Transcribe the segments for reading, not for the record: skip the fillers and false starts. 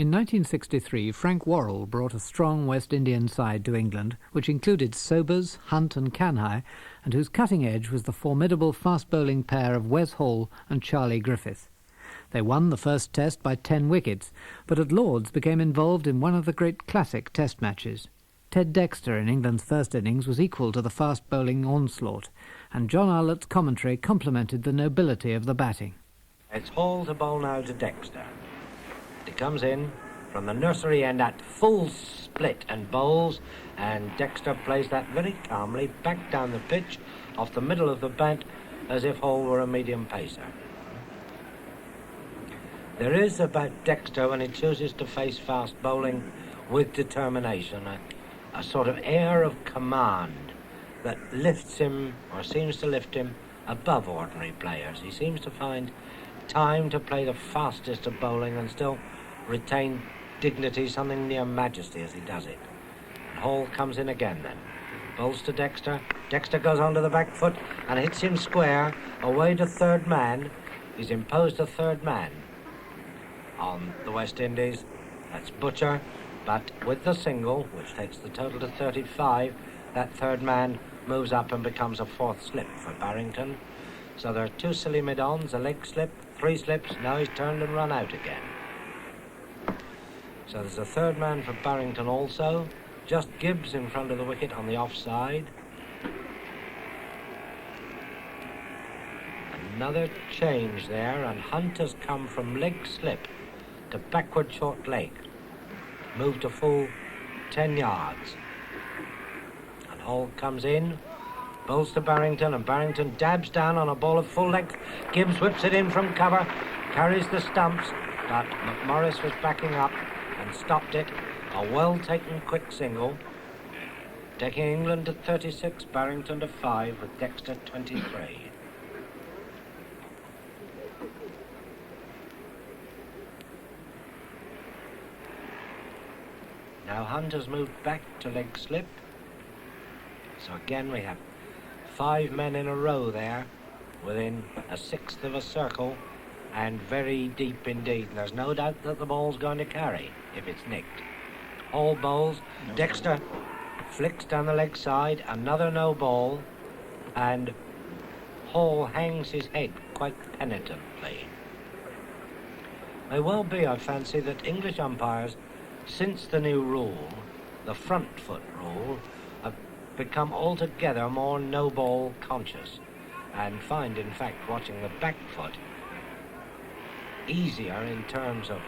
In 1963, Frank Worrell brought a strong West Indian side to England, which included Sobers, Hunt and Canhigh, and whose cutting edge was the formidable fast-bowling pair of Wes Hall and Charlie Griffith. They won the first test by 10 wickets, but at Lord's became involved in one of the great classic test matches. Ted Dexter in England's first innings was equal to the fast-bowling onslaught, and John ARLOTT's commentary complimented the nobility of the batting. It's Hall to bowl now to Dexter. He comes in from the nursery end at full split and bowls, and Dexter plays that very calmly back down the pitch off the middle of the bat as if Hall were a medium pacer. There is about Dexter, when he chooses to face fast bowling with determination, a sort of air of command that lifts him, or seems to lift him, above ordinary players. He seems to find time to play the fastest of bowling and still retain dignity, something near majesty as he does it. And Hall comes in again then. Bowls to Dexter. Dexter goes onto the back foot and hits him square, away to third man. He's imposed a third man on the West Indies. That's Butcher, but with the single, which takes the total to 35, that third man moves up and becomes a fourth slip for Barrington. So there are 2 silly mid-ons, a leg slip, 3 slips. Now he's turned and run out again. So there's a third man for Barrington also. Just Gibbs in front of the wicket on the offside. Another change there, and Hunt has come from leg slip to backward short leg. Moved to full 10 yards. And Hall comes in, bowls to Barrington, and Barrington dabs down on a ball of full length. Gibbs whips it in from cover, carries the stumps, but McMorris was backing up and stopped it. A well-taken quick single, taking England to 36, Barrington to 5, with Dexter 23. Now Hunt has moved back to leg slip. So again we have 5 men in a row there, within a sixth of a circle, and very deep indeed. And there's no doubt that the ball's going to carry if it's nicked. Hall bowls. Dexter flicks down the leg side, another no ball, and Hall hangs his head quite penitently. May well be, I fancy, that English umpires, since the new rule, the front foot rule, have become altogether more no-ball conscious, and find, in fact, watching the back foot easier in terms of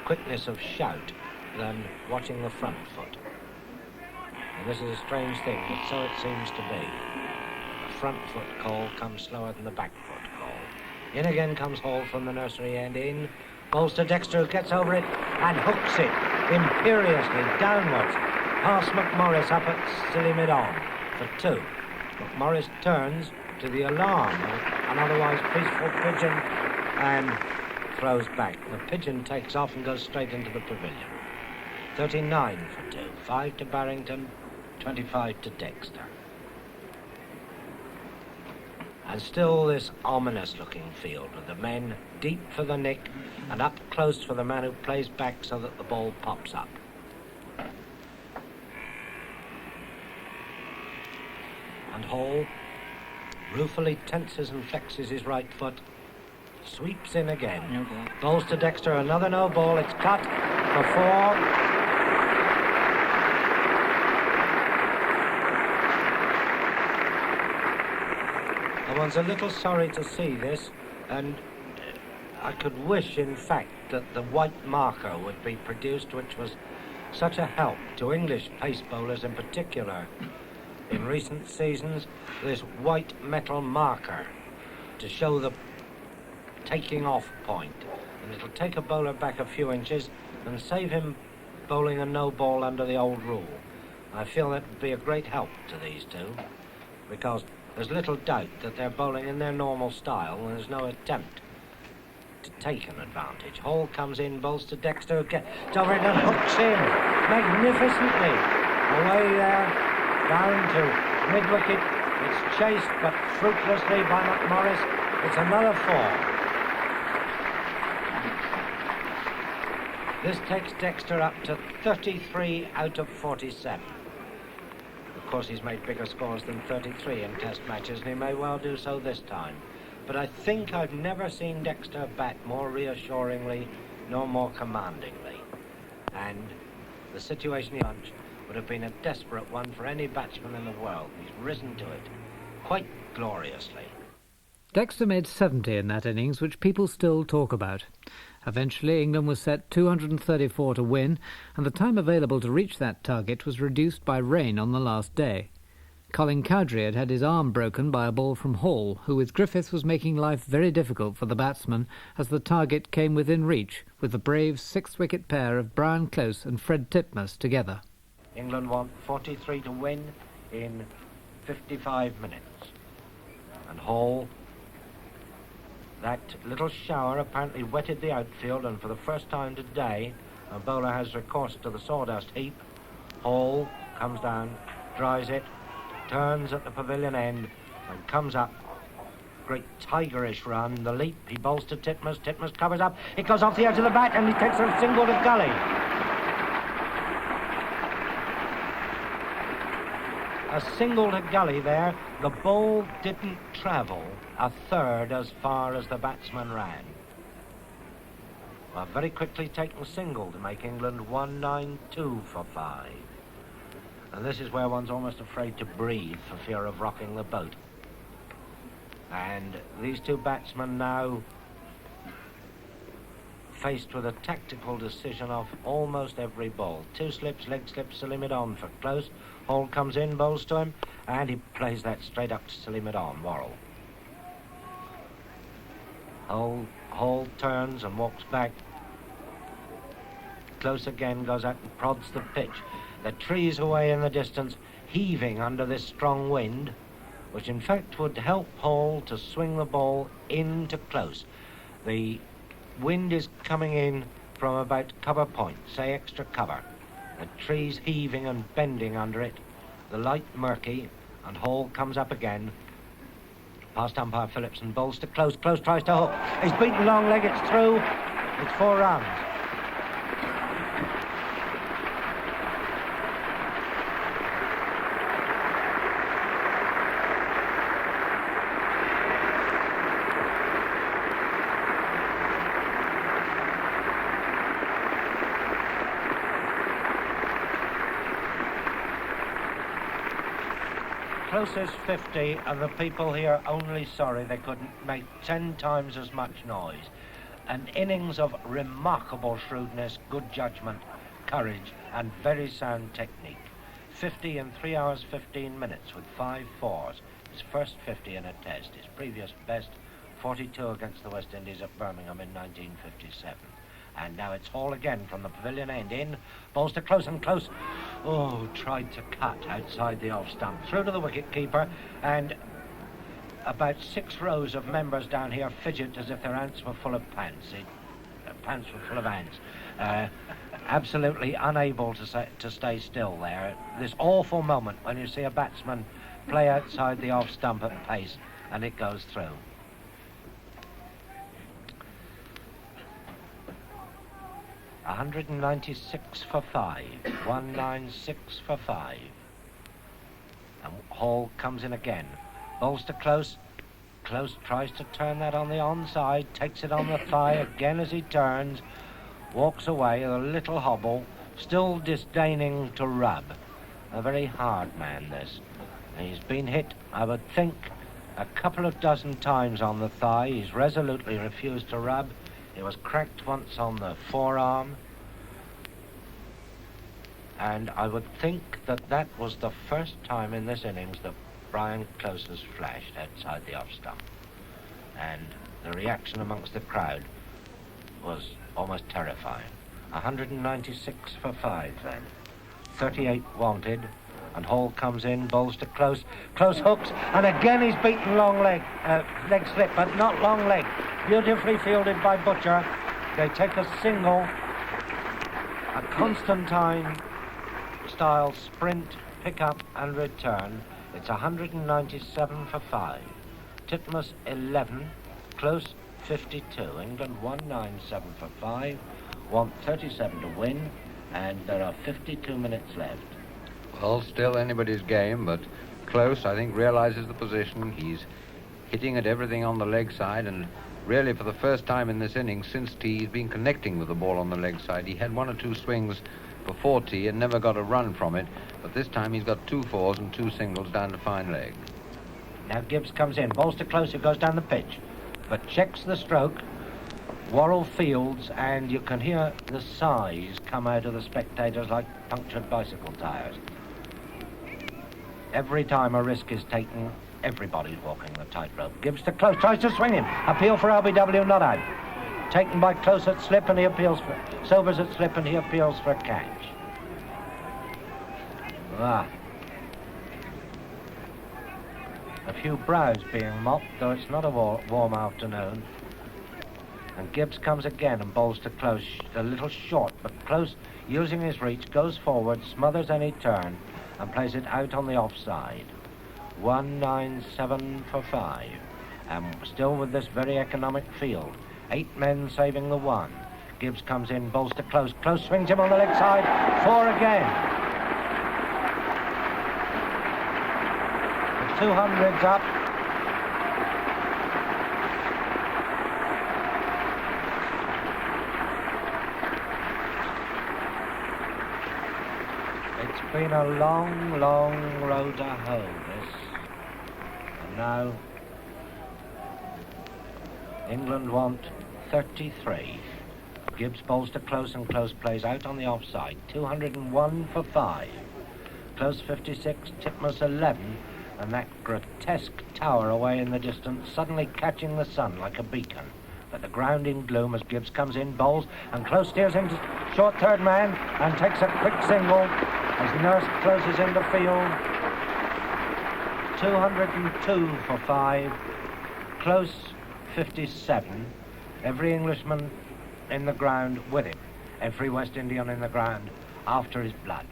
quickness of shout than watching the front foot. And this is a strange thing, but so it seems to be. The front foot call comes slower than the back foot call. In again comes Hall from the nursery end in. Bowls to Dexter, who gets over it and hooks it imperiously downwards past McMorris up at silly mid-on for 2. McMorris turns to the alarm of an otherwise peaceful pigeon and throws back. The pigeon takes off and goes straight into the pavilion. 39 for 2, 5 to Barrington, 25 to Dexter. And still this ominous-looking field with the men deep for the nick and up close for the man who plays back so that the ball pops up. And Hall ruefully tenses and flexes his right foot, sweeps in again. Okay. Bowls to Dexter, another no ball, it's cut for 4. One's a little sorry to see this, and I could wish, in fact, that the white marker would be produced, which was such a help to English pace bowlers in particular in recent seasons, this white metal marker to show the taking off point. And it'll take a bowler back a few inches and save him bowling a no ball under the old rule. I feel that would be a great help to these two, because there's little doubt that they're bowling in their normal style and there's no attempt to take an advantage. Hall comes in, bowls to Dexter, gets over it and hooks in magnificently. Away there, down to mid-wicket. It's chased but fruitlessly by McMorris. It's another 4. This takes Dexter up to 33 out of 47. Of course, he's made bigger scores than 33 in test matches, and he may well do so this time. But I think I've never seen Dexter bat more reassuringly nor more commandingly. And the situation he punched would have been a desperate one for any batsman in the world. He's risen to it quite gloriously. Dexter made 70 in that innings, which people still talk about. Eventually, England was set 234 to win, and the time available to reach that target was reduced by rain on the last day. Colin Cowdrey had had his arm broken by a ball from Hall, who with Griffith was making life very difficult for the batsman as the target came within reach, with the brave six-wicket pair of Brian Close and Fred Titmus together. England want 43 to win in 55 minutes. And Hall, that little shower apparently wetted the outfield, and for the first time today, a bowler has recourse to the sawdust heap. Hall comes down, dries it, turns at the pavilion end, and comes up. Great tigerish run, the leap, he bowls to Titmus, Titmus covers up, it goes off the edge of the bat, and he takes a single to gully. A single to gully there. The ball didn't travel a third as far as the batsman ran. Well, very quickly taken single to make England 192 for 5. And this is where one's almost afraid to breathe for fear of rocking the boat. And these two batsmen now faced with a tactical decision of almost every ball. Two slips, leg slips, Salimidon for Close. Hall comes in, bowls to him, and he plays that straight up to Salimidon, Worrell. Hall turns and walks back. Close again, goes out and prods the pitch. The trees away in the distance, heaving under this strong wind, which in fact would help Hall to swing the ball into Close. The wind is coming in from about cover point, say extra cover. The trees heaving and bending under it, the light murky, and Hall comes up again. Past umpire Phillipson, bowls to Close. Close tries to hook. He's beaten long leg, it's through. It's 4 runs. Close is 50, and the people here only sorry they couldn't make 10 times as much noise. An innings of remarkable shrewdness, good judgment, courage, and very sound technique. 50 in 3 hours 15 minutes with 5 fours. His first 50 in a test. His previous best, 42 against the West Indies at Birmingham in 1957. And now it's Hall again from the pavilion end in. Balls to Close, and Close, oh, tried to cut outside the off stump. Through to the wicket-keeper, and about 6 rows of members down here fidget as if their ants were full of pants. Pants were full of ants. Absolutely unable to stay still there. This awful moment when you see a batsman play outside the off stump at pace and it goes through. $196 for 5, 196 for 5. And Hall comes in again. Bowls to Close. Close tries to turn that on the onside, takes it on the thigh again as he turns, walks away with a little hobble, still disdaining to rub. A very hard man, this. He's been hit, I would think, a couple of dozen times on the thigh. He's resolutely refused to rub. It was cracked once on the forearm, and I would think that that was the first time in this innings that Brian Close has flashed outside the off stump. And the reaction amongst the crowd was almost terrifying. 196 for 5 then. 38 wanted, and Hall comes in, bowls to Close. Close hooks, and again he's beaten long leg slip, but not long leg. Beautifully fielded by Butcher. They take a single, a Constantine style sprint, pick up and return. It's 197 for 5. Titmus 11, Close 52. England 197 for 5, want 37 to win, and there are 52 minutes left. Well, still anybody's game, but Close, I think, realizes the position. He's hitting at everything on the leg side, and really for the first time in this inning since tee, he's been connecting with the ball on the leg side. He had one or two swings before tee and never got a run from it, but this time he's got 2 fours and 2 singles down to fine leg. Now Gibbs comes in, balls to Close, who goes down the pitch, but checks the stroke. Worrell fields, and you can hear the sighs come out of the spectators like punctured bicycle tires. Every time a risk is taken, everybody's walking the tightrope. Gibbs to Close, tries to swing him. Appeal for LBW, not out. Taken by Close at slip, and he appeals for... Sobers at slip, and he appeals for a catch. A few brows being mopped, though it's not a warm afternoon. And Gibbs comes again and bowls to Close, a little short, but Close, using his reach, goes forward, smothers any turn, and plays it out on the offside. 197 for 5. And still with this very economic field. 8 men saving the 1. Gibbs comes in, bowls to Close. Close swings him on the leg side. 4 again. The 200's up. It's been a long, long road to hoe, this. And now England want 33. Gibbs bowls to Close, and Close plays out on the offside. 201 for 5. Close 56, Titmuss 11, and that grotesque tower away in the distance suddenly catching the sun like a beacon. But the ground in gloom as Gibbs comes in, bowls, and Close steers into short third man and takes a quick single as Nurse closes in the field. 202 for 5. Close 57. Every Englishman in the ground with him. Every West Indian in the ground after his blood.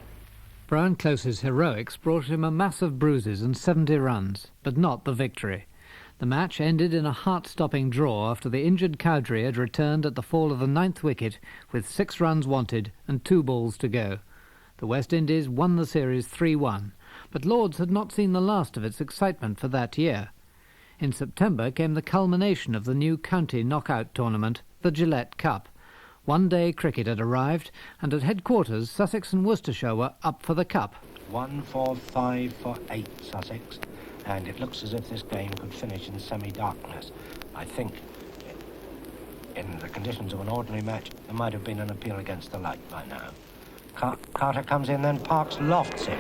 Brian Close's heroics brought him a mass of bruises and 70 runs, but not the victory. The match ended in a heart-stopping draw after the injured Cowdrey had returned at the fall of the 9th wicket with 6 runs wanted and 2 balls to go. The West Indies won the series 3-1, but Lord's had not seen the last of its excitement for that year. In September came the culmination of the new county knockout tournament, the Gillette Cup. One-day cricket had arrived, and at headquarters Sussex and Worcestershire were up for the cup. 145 for 8 Sussex, and it looks as if this game could finish in semi-darkness. I think in the conditions of an ordinary match there might have been an appeal against the light by now. Carter comes in, then Parks lofts it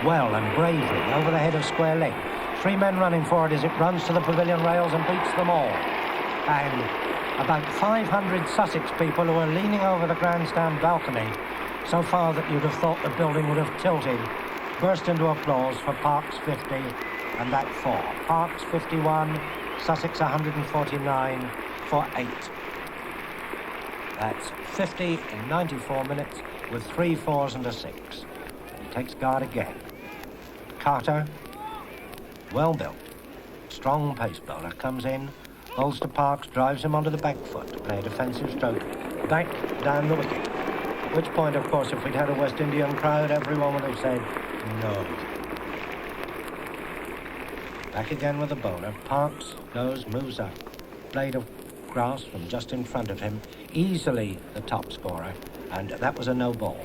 well and bravely over the head of square leg. 3 men running for it as it runs to the pavilion rails and beats them all. And about 500 Sussex people who are leaning over the grandstand balcony, so far that you'd have thought the building would have tilted, burst into applause for Parks 50 and that 4. Parks 51, Sussex 149 for 8. That's 50 in 94 minutes with 3 fours and a 6. He takes guard again. Carter, well built, strong pace bowler, comes in, bowls to Parks, drives him onto the back foot to play a defensive stroke, back down the wicket. At which point, of course, if we'd had a West Indian crowd, everyone would have said, no. Back again with the bowler. Parks goes, moves up. Blade of grass from just in front of him, easily the top scorer, and that was a no ball.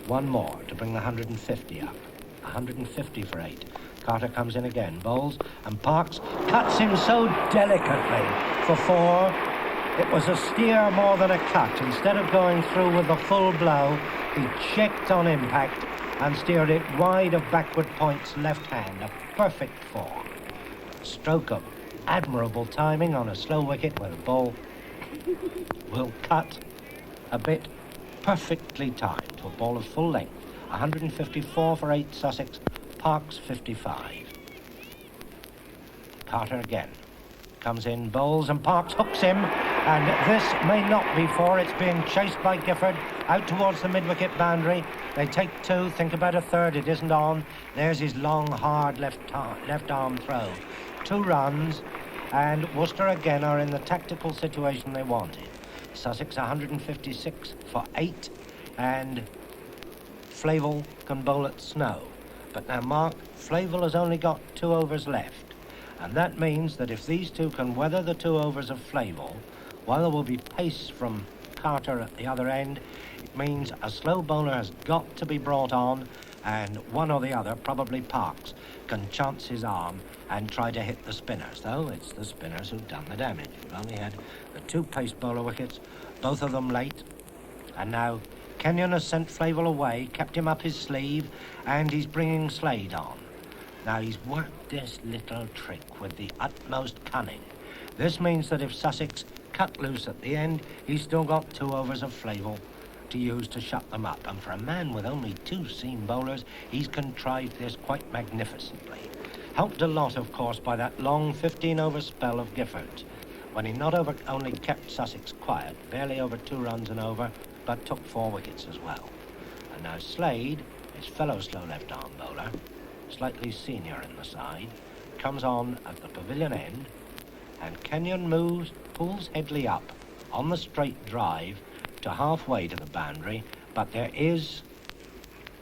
1 more to bring the 150 up. 150 for 8. Carter comes in again, bowls, and Parks cuts him so delicately for 4. It was a steer more than a cut. Instead of going through with the full blow, he checked on impact and steered it wide of backward point's left hand. A perfect 4. Stroke of admirable timing on a slow wicket where the ball will cut a bit, perfectly timed to a ball of full length. 154 for 8 Sussex, Parks 55. Carter again comes in, bowls, and Parks hooks him, and this may not be 4. It's being chased by Gifford out towards the mid-wicket boundary. They take 2, think about a third. It isn't on. There's his long, hard left arm throw. 2 runs, and Worcester again are in the tactical situation they wanted. Sussex 156 for 8, and Flavel can bowl at Snow. But now mark, Flavel has only got 2 overs left, and that means that if these two can weather the 2 overs of Flavel, while there will be pace from Carter at the other end, it means a slow bowler has got to be brought on, and one or the other, probably Parks, can chance his arm and try to hit the spinners, though it's the spinners who've done the damage. We've only had the 2 pace bowler wickets, both of them late, and now Kenyon has sent Flavel away, kept him up his sleeve, and he's bringing Slade on. Now he's worked this little trick with the utmost cunning. This means that if Sussex cut loose at the end, he's still got 2 overs of Flavel to use to shut them up. And for a man with only 2 seam bowlers, he's contrived this quite magnificently. Helped a lot, of course, by that long 15-over spell of Gifford's, when he not only kept Sussex quiet, barely over 2 runs and over, but took 4 wickets as well. And now Slade, his fellow slow left-arm bowler, slightly senior in the side, comes on at the pavilion end, and Kenyon pulls Headley up on the straight drive to halfway to the boundary, but there is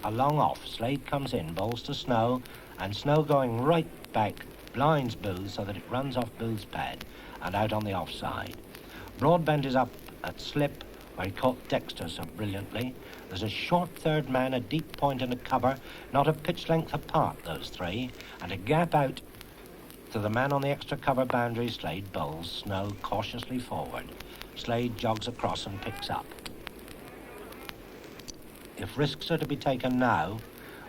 a long off. Slade comes in, bowls to Snow, and Snow going right back blinds Booth so that it runs off Booth's pad and out on the offside. Broadbent is up at slip, where he caught Dexter so brilliantly. There's a short third man, a deep point and a cover, not a pitch length apart, those 3, and a gap out to the man on the extra cover boundary. Slade bowls, Snow cautiously forward. Slade jogs across and picks up. If risks are to be taken now,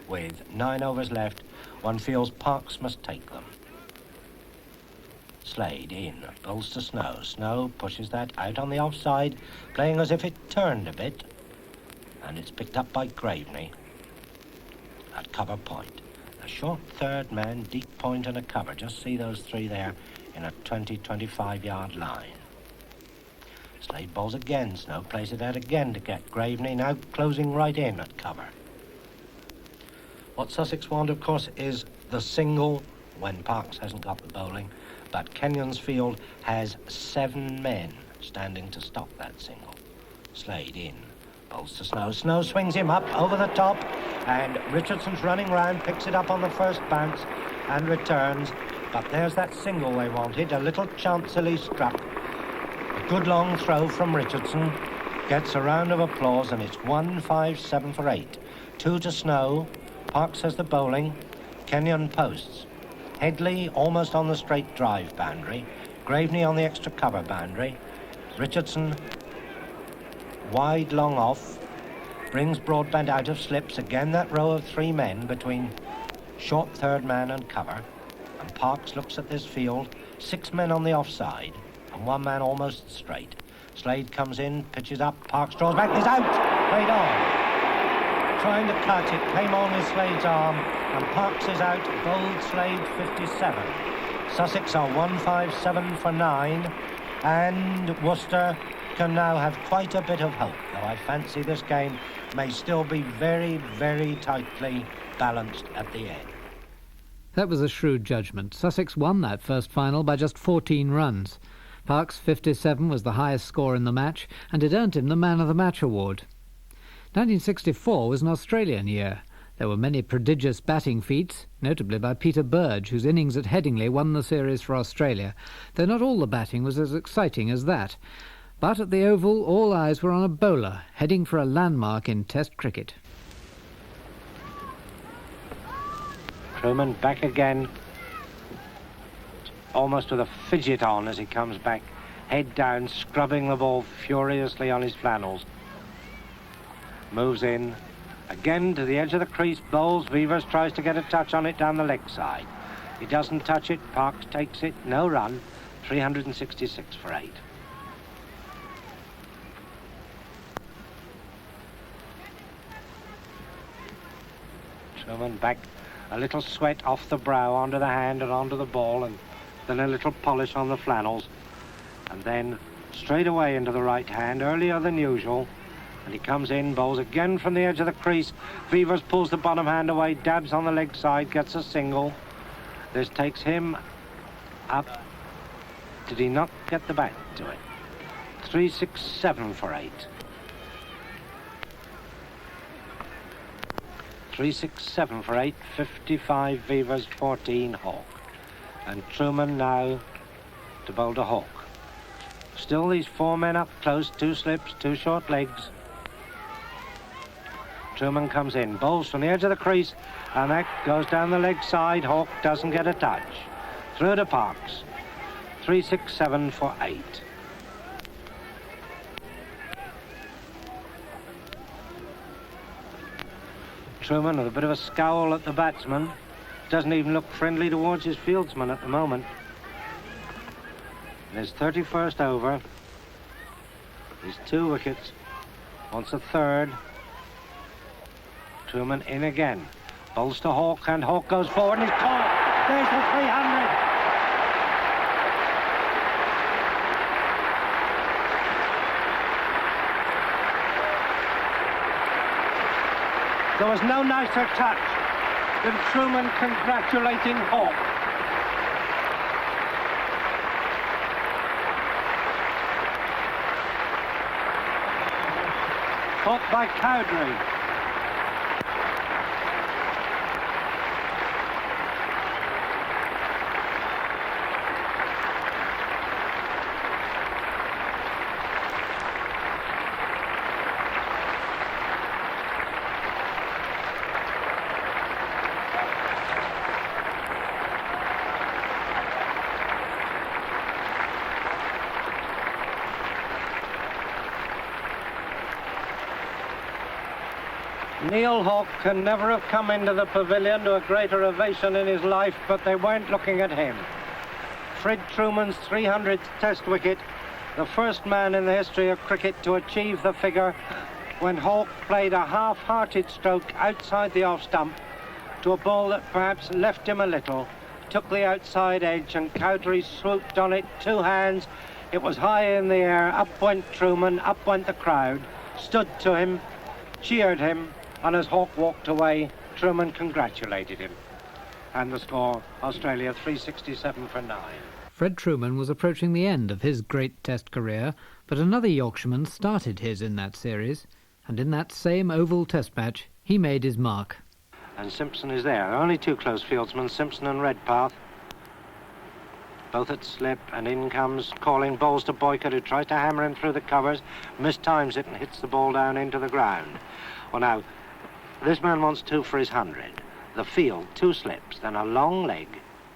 with 9 overs left, one feels Parks must take them. Slade in, bowls to Snow. Snow pushes that out on the offside, playing as if it turned a bit, and it's picked up by Graveney at cover point. A short third man, deep point and a cover. Just see those 3 there in a 20-25 yard line. Slade bowls again. Snow plays it out again to get Graveney, now closing right in at cover. What Sussex want, of course, is the single when Parks hasn't got the bowling, but Kenyon's field has 7 men standing to stop that single. Slade in, bowls to Snow. Snow swings him up over the top, and Richardson's running round, picks it up on the first bounce and returns. But there's that single they wanted, a little chancily struck. A good long throw from Richardson, gets a round of applause, and it's 1-5-7 for 8. 2 to Snow. Parks has the bowling. Kenyon posts. Headley almost on the straight drive boundary. Graveney on the extra cover boundary. Richardson wide long off. Brings Broadbent out of slips. Again that row of 3 men between short third man and cover. And Parks looks at this field. 6 men on the offside and 1 man almost straight. Slade comes in, pitches up. Parks draws back. He's out. Played on. Trying to cut it, came on with Slade's arm, and Parks is out, bowled Slade 57. Sussex are 1-5-7 for 9, and Worcester can now have quite a bit of hope, though I fancy this game may still be very, very tightly balanced at the end. That was a shrewd judgment. Sussex won that first final by just 14 runs. Parks' 57 was the highest score in the match, and it earned him the Man of the Match award. 1964 was an Australian year. There were many prodigious batting feats, notably by Peter Burge, whose innings at Headingley won the series for Australia, though not all the batting was as exciting as that. But at the Oval, all eyes were on a bowler, heading for a landmark in Test cricket. Truman back again, almost with a fidget on as he comes back, head down, scrubbing the ball furiously on his flannels. Moves in, again to the edge of the crease, bowls. Vivers tries to get a touch on it down the leg side. He doesn't touch it, Parks takes it, no run, 366 for 8. Truman back, a little sweat off the brow, onto the hand and onto the ball, and then a little polish on the flannels. And then straight away into the right hand, earlier than usual. And he comes in, bowls again from the edge of the crease. Vivers pulls the bottom hand away, dabs on the leg side, gets a single. This takes him up. Did he not get the bat to it? 367 for 8. 367 for 8, 55 Vivas, 14 Hawk. And Truman now to bowl to Hawk. Still these 4 men up close, 2 slips, 2 short legs. Truman comes in, bowls from the edge of the crease, and that goes down the leg side. Hawk doesn't get a touch. Through to Parks. 367 for 8. Truman with a bit of a scowl at the batsman. Doesn't even look friendly towards his fieldsman at the moment. In his 31st over. He's 2 wickets. Wants a third. Truman in again. Bowls to Hawk, and Hawk goes forward and he's caught. There's the 300. There was no nicer touch than Truman congratulating Hawk. Caught by Cowdrey. Neil Hawke can never have come into the pavilion to a greater ovation in his life, but they weren't looking at him. Fred Truman's 300th Test wicket, the first man in the history of cricket to achieve the figure when Hawke played a half-hearted stroke outside the off stump to a ball that perhaps left him a little, took the outside edge and Cowdrey swooped on it, 2 hands. It was high in the air, up went Truman, up went the crowd, stood to him, cheered him, and as Hawke walked away, Truman congratulated him. And the score, Australia 367 for 9. Fred Truman was approaching the end of his great Test career, but another Yorkshireman started his in that series, and in that same Oval Test match, he made his mark. And Simpson is there. Only 2 close fieldsmen, Simpson and Redpath. Both at slip, and in comes calling bowls to Boycott, who tries to hammer him through the covers, mistimes it and hits the ball down into the ground. Well, now, this man wants 2 for his 100. The field, 2 slips, then a long leg,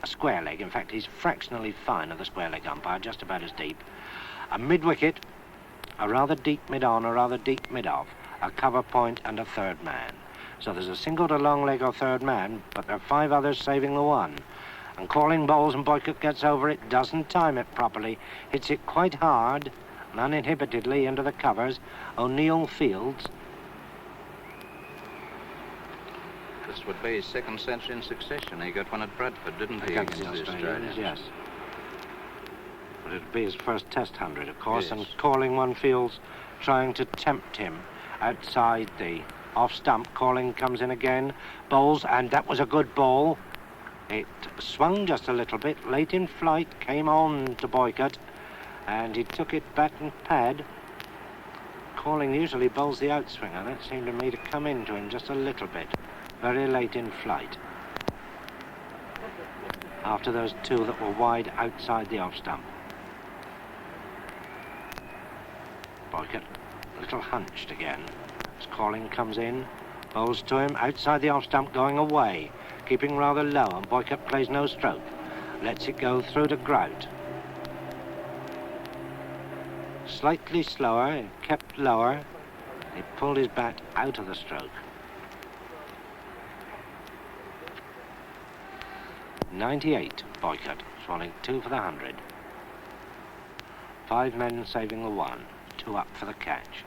a square leg. In fact, he's fractionally fine of the square leg umpire, just about as deep. A mid-wicket, a rather deep mid-on, a rather deep mid-off, a cover point and a third man. So there's a single to long leg or third man, but there are 5 others saving the one. And calling bowls, and Boycott gets over it, doesn't time it properly, hits it quite hard and uninhibitedly into the covers. O'Neill fields. This would be his 2nd century in succession. He got one at Bradford, didn't he? Against the Australians, yes. But it'd be his first Test 100, of course, yes. And calling one fields, trying to tempt him outside the off stump. Calling comes in again, bowls, and that was a good ball. It swung just a little bit, late in flight, came on to Boycott, and he took it bat and pad. Calling usually bowls the outswinger. That seemed to me to come into him just a little bit. Very late in flight. After those 2 that were wide outside the off stump. Boycott, a little hunched again. As Calling comes in, bowls to him, outside the off stump, going away, keeping rather low, and Boycott plays no stroke. Lets it go through to Grout. Slightly slower, kept lower. He pulled his bat out of the stroke. 98, Boycott, swallowing 2 for the 100. 5 men saving the one, 2 up for the catch.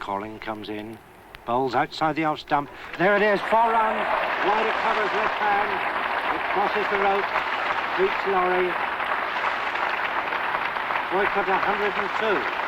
Calling comes in, bowls outside the off stump. There it is, 4 runs, wide it covers left hand. It crosses the rope, beats Laurie. Boycott 102.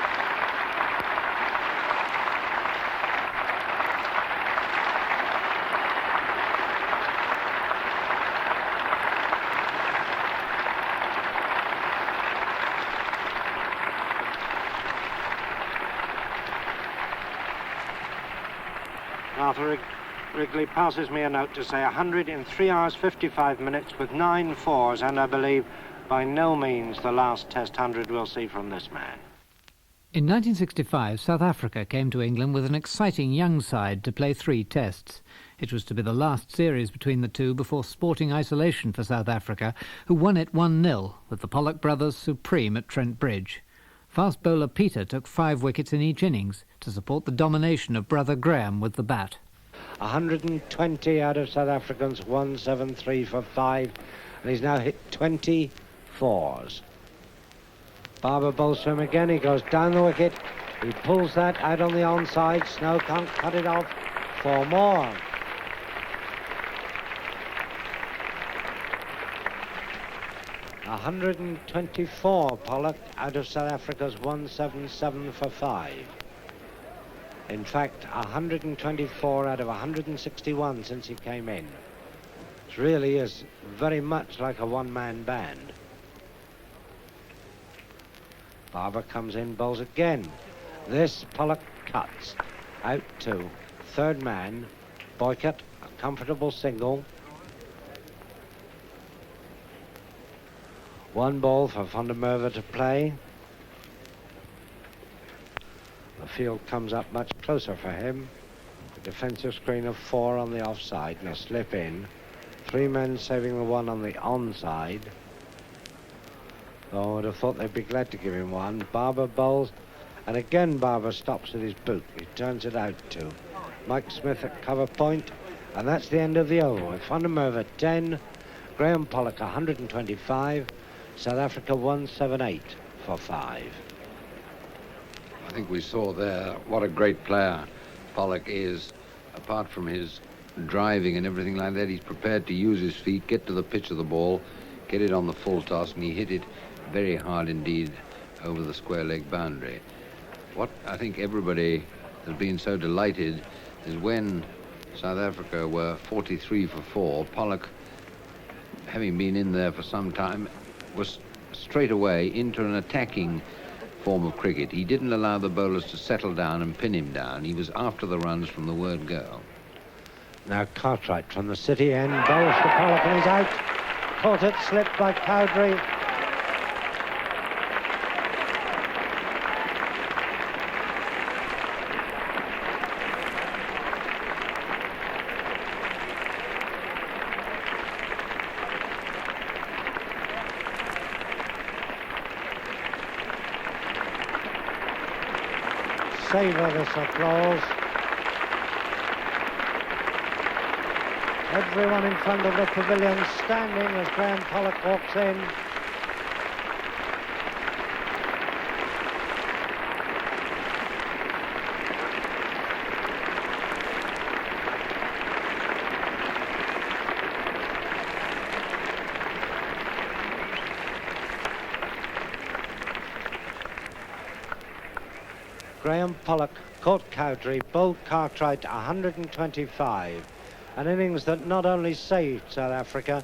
Arthur Wrigley passes me a note to say 100 in 3 hours 55 minutes with 9 fours, and I believe by no means the last Test 100 we'll see from this man. In 1965, South Africa came to England with an exciting young side to play 3 tests. It was to be the last series between the two before sporting isolation for South Africa, who won it 1-0, with the Pollock brothers supreme at Trent Bridge. Fast bowler Peter took 5 wickets in each innings to support the domination of brother Graham with the bat. 120 out of South Africans, 173 for 5, and he's now hit 20 fours. Barber bowls to him again, he goes down the wicket, he pulls that out on the onside, Snow can't cut it off, 4 more. $124 Pollock out of South Africa's 177 for 5. In fact, 124 out of 161 since he came in. It really is very much like a one-man band. Barber comes in, bowls again. This Pollock cuts out to third man. Boycott, a comfortable single. 1 ball for Van der Merwe to play. The field comes up much closer for him. A defensive screen of 4 on the offside and a slip in. 3 men saving the 1 on the onside. Oh, I would have thought they'd be glad to give him 1. Barber bowls, and again Barber stops at his boot. He turns it out to Mike Smith at cover point, and that's the end of the over with Van der Merwe 10, Graham Pollock 125, South Africa 178 for 5. I think we saw there what a great player Pollock is. Apart from his driving and everything like that, he's prepared to use his feet, get to the pitch of the ball, get it on the full toss, and he hit it very hard indeed over the square leg boundary. What I think everybody has been so delighted is when South Africa were 43 for 4, Pollock, having been in there for some time, was straight away into an attacking form of cricket. He didn't allow the bowlers to settle down and pin him down. He was after the runs from the word go. Now Cartwright from the city end bowls to Pollock and he's out. Caught it, slipped by Cowdrey. Savour this applause. Everyone in front of the pavilion standing as Graham Pollock walks in. Graham Pollock caught Cowdrey, bowled Cartwright 125. An innings that not only saved South Africa,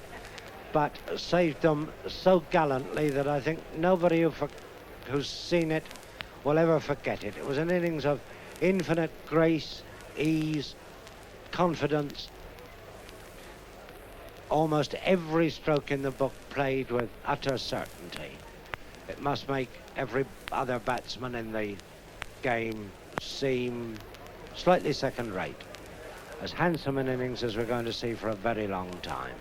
but saved them so gallantly that I think nobody who's seen it will ever forget it. It was an innings of infinite grace, ease, confidence. Almost every stroke in the book played with utter certainty. It must make every other batsman in the game seem slightly second-rate. As handsome an innings as we're going to see for a very long time.